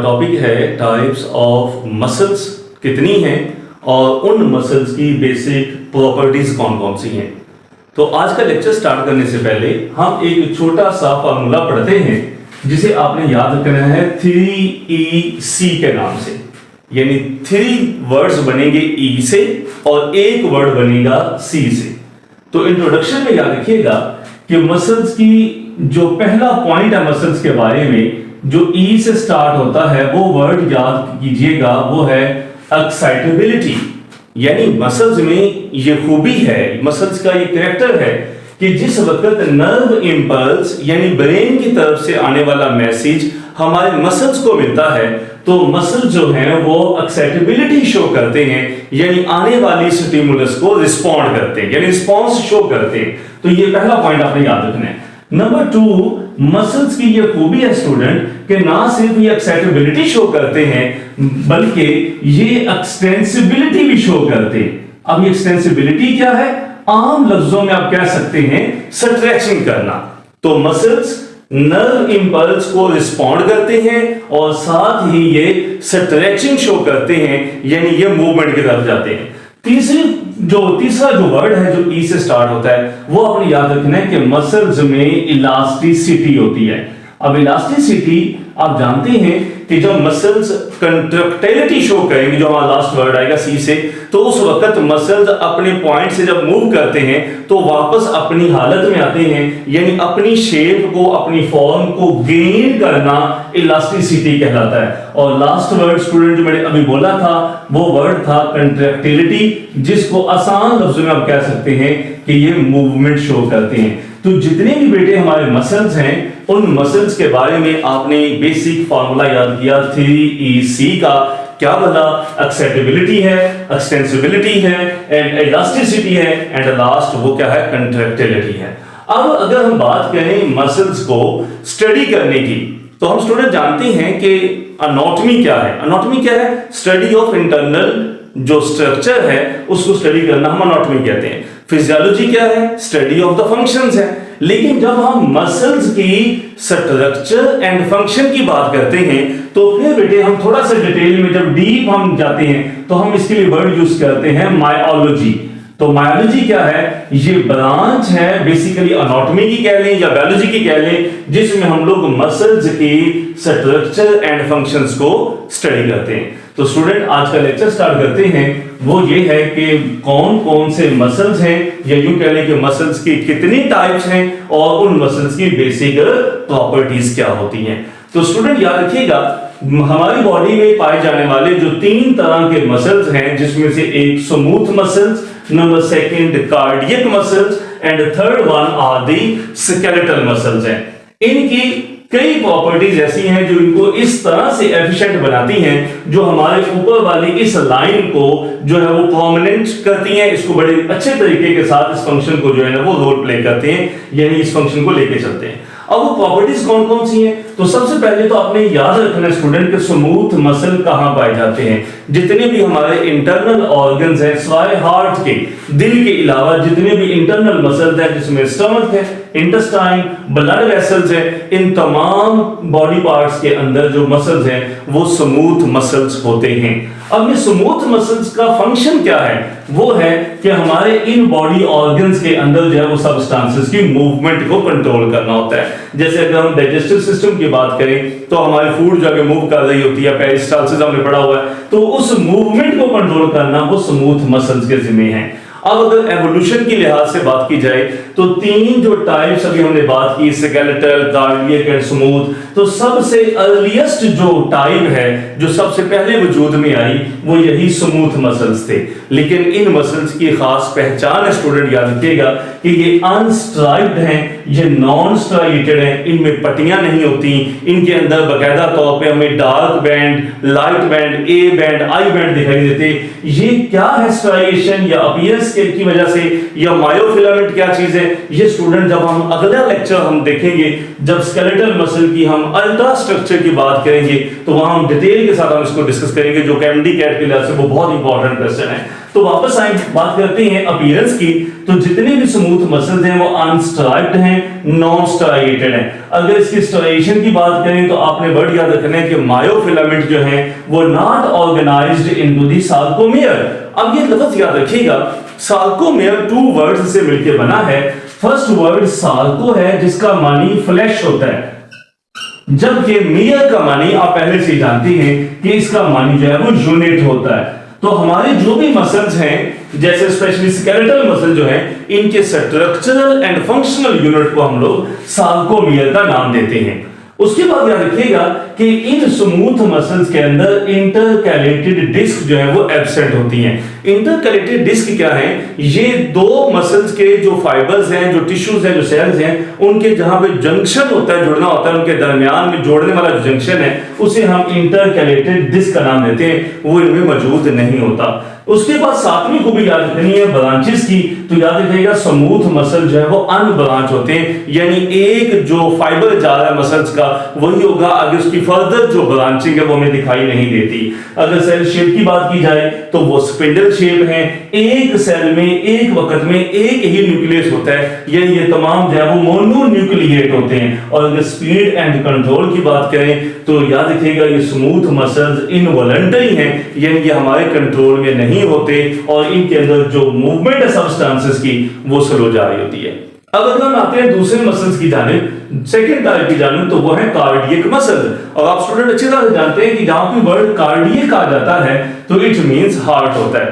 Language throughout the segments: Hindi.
टॉपिक है टाइप्स ऑफ मसल्स कितनी हैं और उन मसल्स की बेसिक प्रॉपर्टीज कौन कौन सी हैं। तो आज का लेक्चर स्टार्ट करने से पहले हम एक छोटा सा फार्मूला पढ़ते हैं जिसे आपने याद रखना है 3EC के नाम से, यानी 3 वर्ड्स बनेंगे E से और एक वर्ड बनेगा C से। तो इंट्रोडक्शन में याद रखिएगा कि मसल्स की जो पहला पॉइंट है मसल्स के बारे में जो E से स्टार्ट होता है वो वर्ड याद कीजिएगा, वो है एक्साइटेबिलिटी। यानी मसल्स में ये खूबी है, मसल्स का ये कैरेक्टर है कि जिस वक्त नर्व इंपल्स यानी ब्रेन की तरफ से आने वाला मैसेज हमारे मसल्स को मिलता है तो मसल जो है वो एक्साइटेबिलिटी शो करते हैं, यानी आने वाली स्टिमुलस को रिस्पॉन्ड करते हैं, यानी रिस्पॉन्स शो करते हैं। तो ये पहला पॉइंट आपने याद रखना है। नंबर 2, मसल्स की ये खूबी है स्टूडेंट कि ना सिर्फ ये एक्साइटेबिलिटी शो करते हैं बल्कि ये एक्सटेंसिबिलिटी भी शो करते हैं। अब ये एक्सटेंसिबिलिटी क्या है? आम लफ्जों में आप कह सकते हैं स्ट्रेचिंग करना। तो मसल्स नर्व इंपल्स को रिस्पॉन्ड करते हैं और साथ ही ये स्ट्रेचिंग शो करते हैं, यानी ये मूवमेंट की तरफ जाते हैं। तीसरा जो वर्ड है जो ई से स्टार्ट होता है वो आपने याद रखना है कि मसल्स में इलास्टिसिटी होती है। अब इलास्टिसिटी आप जानते हैं कि जब मसल्स कंट्रक्टिलिटी शो करेंगे, जो हमारा लास्ट वर्ड आएगा सी से, तो उस वक्त मसल्स अपने पॉइंट से जब मूव करते हैं तो वापस अपनी हालत में आते हैं, यानी अपनी शेप को, अपनी फॉर्म को गेन करना इलास्टिसिटी कहलाता है। और लास्ट वर्ड स्टूडेंट जो मैंने अभी बोला था वो वर्ड था कंट्रक्टिलिटी, जिसको आसान लफ्जों में आप कह सकते हैं कि ये मूवमेंट शो करते हैं। तो जितने भी बेटे हमारे मसल्स हैं उन मसल्स के बारे में आपने बेसिक फार्मूला याद किया 3EC का। क्या बोला? एक्साइटेबिलिटी है, एक्सटेंसिबिलिटी है एंड इलास्टिसिटी है एंड लास्ट वो क्या है? कंट्रक्टिलिटी है। अब अगर हम बात करें मसल्स को स्टडी करने की तो हम स्टूडेंट जानते हैं कि एनाटॉमी क्या है। एनाटॉमी क्या है? स्टडी ऑफ इंटरनल जो स्ट्रक्चर है उसको स्टडी करना हम एनाटॉमी कहते हैं। फिजियोलॉजी क्या है? स्टडी ऑफ द फंक्शंस है। लेकिन जब हम मसल्स की स्ट्रक्चर एंड फंक्शन की बात करते हैं तो फिर बेटे हम थोड़ा सा डिटेल में जब डीप हम जाते हैं तो हम इसके लिए वर्ड यूज करते हैं मायोलॉजी। तो मायोलॉजी क्या है? ये ब्रांच है बेसिकली एनाटॉमी की कह लें या बायोलॉजी की कह लें, जिसमें हम लोग मसल्स की स्ट्रक्चर एंड फंक्शंस को स्टडी करते हैं। तो स्टूडेंट आज का लेक्चर स्टार्ट करते हैं, वो ये है कि कौन कौन से मसल्स हैं या यूं कह लें कि मसल्स की कितनी टाइप्स हैं और उन मसल्स की बेसिक प्रॉपर्टीज क्या होती हैं। तो स्टूडेंट याद रखिएगा हमारी बॉडी में पाए जाने वाले जो 3 तरह के मसल्स हैं, जिसमें से एक smooth muscles, number 2 cardiac muscles and third one are the skeletal muscles हैं। इनकी कई प्रॉपर्टीज ऐसी हैं जो इनको इस तरह से एफिशिएंट बनाती हैं जो हमारे ऊपर वाली इस लाइन को जो है वो प्रोमिनेंट करती हैं, इसको बड़े अच्छे तरीके के साथ इस फंक्शन को जो है ना वो रोल प्ले करते हैं, यानी इस फंक्शन को लेके चलते हैं। अब वो प्रॉपर्टीज कौन कौन सी हैं? तो सबसे पहले तो आपने याद रखना स्टूडेंट के स्मूथ मसल कहां पाए जाते हैं। जितने भी हमारे इंटरनल ऑर्गन्स हैं सिवाय हार्ट के, दिल के अलावा जितने भी इंटरनल मसल्स हैं जिसमें स्टमक है, इंटेस्टाइन, ब्लड वेसल्स है, इन तमाम बॉडी पार्ट्स के अंदर जो मसल्स हैं वो स्मूथ मसल्स होते हैं। अब ये स्मूथ मसल्स का फंक्शन क्या है? वो है कि हमारे इन बॉडी ऑर्गन्स के अंदर जो है वो सब्सटेंसेस की मूवमेंट को कंट्रोल करना होता है। जैसे अगर हम डाइजेस्टिव सिस्टम की बात करें तो हमारी फूड जो मूव कर रही होती है, पेरिस्टालसिस हमने पढ़ा हुआ है, तो उस मूवमेंट को कंट्रोल करना वो स्मूथ मसल्स के जिम्मे है। अब अगर एवोल्यूशन की लिहाज से बात की जाए तो 3 जो टाइप्स अभी हमने बात की, स्केलेटल, कार्डियक एंड स्मूथ, तो सबसे अर्लीस्ट जो टाइप है जो सबसे पहले वजूद में आई वो यही स्मूथ मसल्स थे। लेकिन इन मसल्स की खास पहचान है स्टूडेंट याद रखिएगा कि ये अनस्ट्राइप्ड हैं, ये नॉन स्ट्राइटेड हैं, इनमें पट्टियां नहीं होती, इनके अंदर बाकायदा तौर पे हमें dark band, light band, A band, I band दिखाई देते। ये क्या है? स्ट्राइएशन या अपीयरेंस की वजह से या मायोफिलामेंट क्या चीज है? ये स्टूडेंट जब हम अगला लेक्चर हम देखेंगे, जब स्केलेटल मसल की हम अल्ट्रा स्ट्रक्चर की बात करेंगे तो वहां हम डिटेल के साथ हम इसको डिस्कस करेंगे, जो कैमडी कैट के लिहाज से वो बहुत इंपॉर्टेंट क्वेश्चन है। तो वापस आए बात करते हैं अपीयरेंस की। तो जितने भी स्मूथ मसल्स हैं वो अनस्ट्राइप्ड हैं, नॉन स्ट्राइएटेड हैं। अगर इसकी स्ट्राइएशन की बात करें तो आपने वर्ड याद रखना है कि मायोफिलामेंट जो है वो not organised into the sarcomere. अब ये लफ्ज याद रखिएगा, सार्कोमेयर टू वर्ड्स से मिलकर बना है। फर्स्ट वर्ड सार्को है जिसका मानी फ्लैश होता है, जबकि मेयर का मानी आप पहले से जानते हैं कि इसका मानी जो है वो यूनिट होता है। तो हमारे जो भी मसल्स हैं, जैसे स्पेशली स्केलेटल मसल जो है, इनके स्ट्रक्चरल एंड फंक्शनल यूनिट को हम लोग सार्कोमेयर का नाम देते हैं। उसके बाद याद रखिएगा कि इन स्मूथ मसल्स के अंदर इंटरकैलेटेड डिस्क जो है वो एब्सेंट होती हैं। इंटरकैलेटेड डिस्क क्या है? ये दो मसल्स के जो फाइबर्स हैं, जो टिश्यूज हैं, जो सेल्स हैं, उनके जहां पे जंक्शन होता है, जुड़ना होता है, उनके दरमियान में जोड़ने वाला जो जंक्शन है उसे हम इंटरकैलेटेड डिस्क का नाम देते हैं, वो इनमें मौजूद नहीं होता। उसके बाद सातवीं को भी याद रखनी है ब्रांचेस की, तो याद रखिएगा स्मूथ मसल जो है वो अनब्रांच होते हैं, यानी एक जो फाइबर जा रहा है मसल्स का वही होगा, आगे उसकी फर्दर जो ब्रांचिंग है वो हमें दिखाई नहीं देती। अगर सेल शेप की बात की जाए तो वो स्पिंडल शेप है, एक सेल में एक वक्त में एक ही न्यूक्लियस होता है, यानी ये तमाम जो है वो मोनोन्यूक्लिएट होते हैं। और अगर स्पीड एंड कंट्रोल की बात करें तो याद रखिएगा ये स्मूथ मसल्स इनवॉलंटरी हैं, यानी ये हमारे कंट्रोल में नहीं होते और इनके अंदर जो मूवमेंट है सब्सटेंसेस की वो स्लो जा रही होती है। अब अगर हम आते हैं दूसरे मसल्स की जानिब, सेकंड टाइप की जानिब, तो वो है कार्डियक मसल। और आप स्टूडेंट अच्छी तरह से जानते हैं कि जहां भी वर्ड कार्डियक आ जाता है तो इट मींस हार्ट होता है।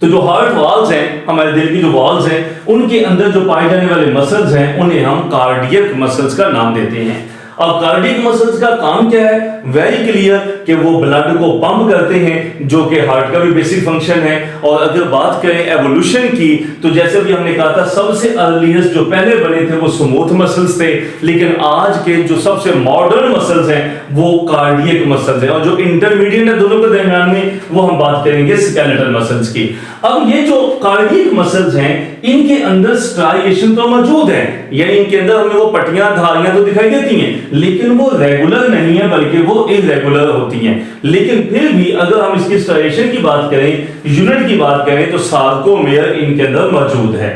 तो जो हार्ट वॉल्स हैं, हमारे दिल की जो वॉल्स हैं, उनके अंदर जो पाए जाने वाले मसल्स हैं उन्हें हम कार्डियक मसल्स का नाम देते हैं। अब कार्डियक मसल्स का काम क्या है? वेरी क्लियर कि वो ब्लड को पंप करते हैं, जो कि हार्ट का भी बेसिक फंक्शन है। और अगर बात करें एवोल्यूशन की, तो जैसे भी हमने कहा था सबसे अर्लीस्ट जो पहले बने थे वो स्मूथ मसल्स थे, लेकिन आज के जो सबसे मॉडर्न मसल्स हैं वो कार्डियक मसल्स हैं, और जो इंटरमीडिएट है दोनों के दरमियान में वो हम बात करेंगे स्केलेटल मसल्स की। अब ये जो कार्डियक मसल्स हैं इनके अंदर स्ट्राइएशन तो मौजूद है, यानी इनके अंदर हमें वो पट्टियां धारियां तो दिखाई देती हैं, लेकिन वो रेगुलर नहीं है बल्कि वो इरेगुलर होती हैं। लेकिन फिर भी अगर हम इसकी स्ट्राइएशन की बात करें, यूनिट की बात करें, तो सार्कोमेयर इनके अंदर मौजूद है।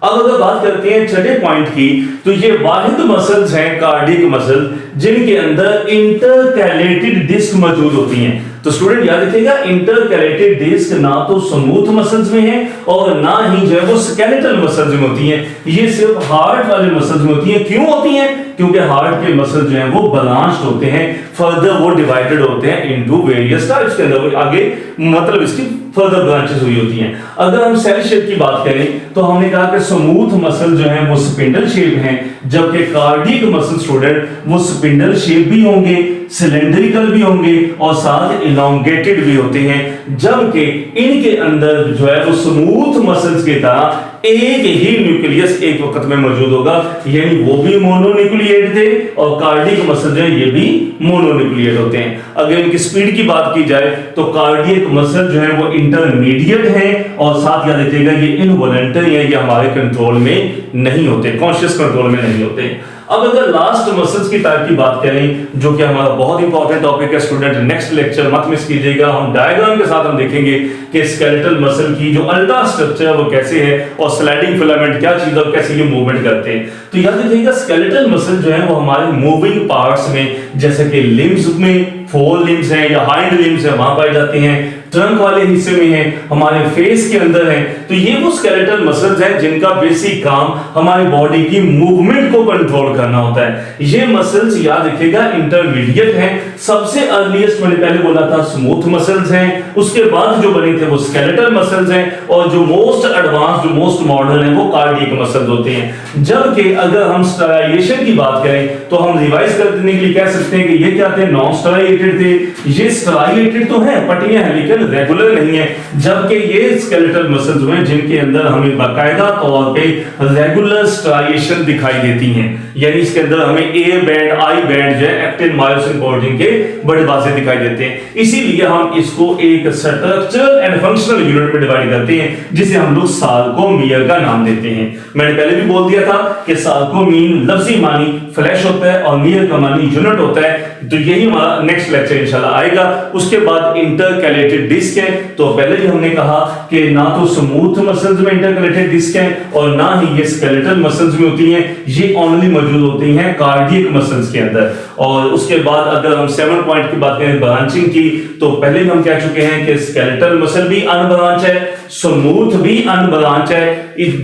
अब अगर बात करते हैं छठे पॉइंट की, तो ये वाहिद मसल्स हैं कार्डियक मसल जिनके अंदर इंटरकैलेटेड डिस्क मौजूद होती हैं। तो स्टूडेंट याद रखिएगा इंटरकैलेटेड डिस्क ना तो स्मूथ मसल्स में है और ना ही जो है वो स्केलेटल मसल्स में होती हैं, ये सिर्फ हार्ट वाले मसल्स में होती हैं। क्यों होती हैं? क्योंकि हार्ट के मसल जो हैं वो ब्रांच्ड होते हैं, फर्दर वो डिवाइडेड होते हैं इनटू वेरियस टाइप्स के अंदर, आगे मतलब इसकी फर्दर ब्रांचेस हुई होती हैं। अगर हम सेल शेप की बात करें तो हमने कहा कि स्मूथ मसल जो है वो स्पिंडल शेप हैं, जबकि कार्डियक मसल स्टूडेंट वो स्पिंडल शेप भी होंगे, सिलेंड्रिकल भी होंगे और साथ इलोंगेटेड भी होते हैं, जबकि इनके अंदर जो है वो स्मूथ मसल्स की तरह एक ही न्यूक्लियस एक वक्त में मौजूद होगा, यानी वो भी मोनोन्यूक्लिएट थे और कार्डियक मसल जो है ये भी मोनोन्यूक्लिएट होते हैं। अगर इनकी स्पीड की बात की जाए तो कार्डियक मसल जो है वो इंटरमीडिएट है और साथ याद रखिएगा ये इनवॉलंटरी है, ये हमारे कंट्रोल में नहीं होते, कॉन्शियस कंट्रोल में नहीं होते। अब अगर लास्ट मसल्स की टाइप की बात करें, जो कि हमारा बहुत इंपॉर्टेंट टॉपिक है स्टूडेंट, नेक्स्ट लेक्चर मत मिस कीजिएगा, हम डायग्राम के साथ हम देखेंगे कि स्केलेटल मसल की जो अल्टा स्ट्रक्चर है वो कैसे है और स्लाइडिंग फिलामेंट क्या चीज है और कैसे ये मूवमेंट करते हैं। तो याद रखिएगा स्केलेटल मसल जो है वो हमारे मूविंग पार्ट्स में, जैसे कि लिम्स में फोर लिम्स हैं या हाइंड लिम्स है वहां पाए जाते हैं, ट्रंक वाले हिस्से में है, हमारे फेस के अंदर है। तो ये वो स्केलेटल मसल्स हैं जिनका बेसिक काम हमारी बॉडी की मूवमेंट को कंट्रोल करना होता है। ये मसल्स याद रखिएगा इंटरमीडिएट हैं, सबसे अर्लीस्ट मैंने पहले बोला था स्मूथ मसल्स हैं, उसके बाद जो बने थे वो स्केलेटल मसल्स हैं, और जो मोस्ट एडवांस जो मोस्ट मॉडर्न है वो कार्डियक मसल्स होते हैं। जबकि अगर हम स्ट्राइएशन की बात करें तो हम रिवाइज कर देने के लिए कह सकते हैं कि ये क्या थे? नॉन स्ट्राइएटेड थे। ये स्ट्राइएटेड तो है, पट्टियां हैं, लेकिन रेगुलर नहीं है, जबकि ये स्केलेटल मसल्स हैं जिनके अंदर हमें बाकायदा तौर पे रेगुलर स्ट्राइएशन दिखाई देती हैं, यानी इसके अंदर हमें ए बैंड आई बैंड जो है एक्टिन मायोसिन प्रोटीन के बड़े वाज़ेह दिखाई देते हैं। इसीलिए हम इसको एक स्ट्रक्चर एंड फंक्शनल यूनिट में डिवाइड करते हैं, जिसे हम लोग सार्कोमियर का नाम देते हैं। मैंने पहले भी बोल दिया था कि सार्कोमीन लफ्जी मानी फ्लैश होता है और मियर का मानी यूनिट होता है, तो यही हमारा नेक्स्ट लेक्चर इंशाल्लाह आएगा। उसके बाद इंटरकैलेटेड डिस्क है, तो पहले ही हमने कहा कि ना तो स्मूथ मसल्स में इंटरकैलेटेड डिस्क है और ना ही ये स्केलेटल मसल्स में होती हैं, ये ओनली मौजूद होती हैं कार्डियक मसल्स के अंदर। और उसके बाद अगर हम 7 पॉइंट की बात करें ब्रांचिंग की, तो पहले हम कह चुके हैं कि स्केलेटल मसल भी अनब्रांच है, स्मूथ भी अनब्रांच है,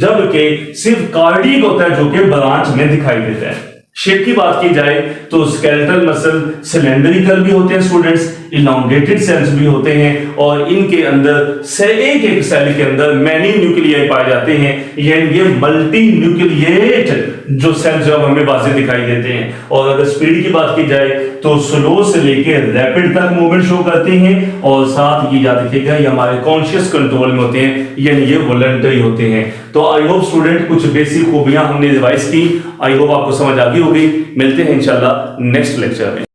जबकि सिर्फ कार्डियक होता है जो कि ब्रांच में दिखाई देता है। शेप की बात की जाए तो स्केलेटल मसल सिलेंड्रिकल भी होते हैं स्टूडेंट्स, इलॉन्गेटेड सेल्स भी होते हैं और इनके अंदर से एक सेल के अंदर मैनी न्यूक्लियाई पाए जाते हैं, यानी ये मल्टी न्यूक्लिएट जो सेल्स जो हमें वाज़ेह दिखाई देते हैं। और अगर स्पीड की बात की जाए तो स्लो से लेकर रैपिड तक मूवमेंट शो करते हैं और साथ ये याद रखिएगा ये हमारे कॉन्शियस कंट्रोल में होते हैं, यानी ये वॉलंटरी होते हैं। तो आई होप स्टूडेंट कुछ बेसिक खूबियां हमने रिवाइज की, आई होप आपको समझ आ गई होगी। मिलते हैं इंशाल्लाह नेक्स्ट लेक्चर में।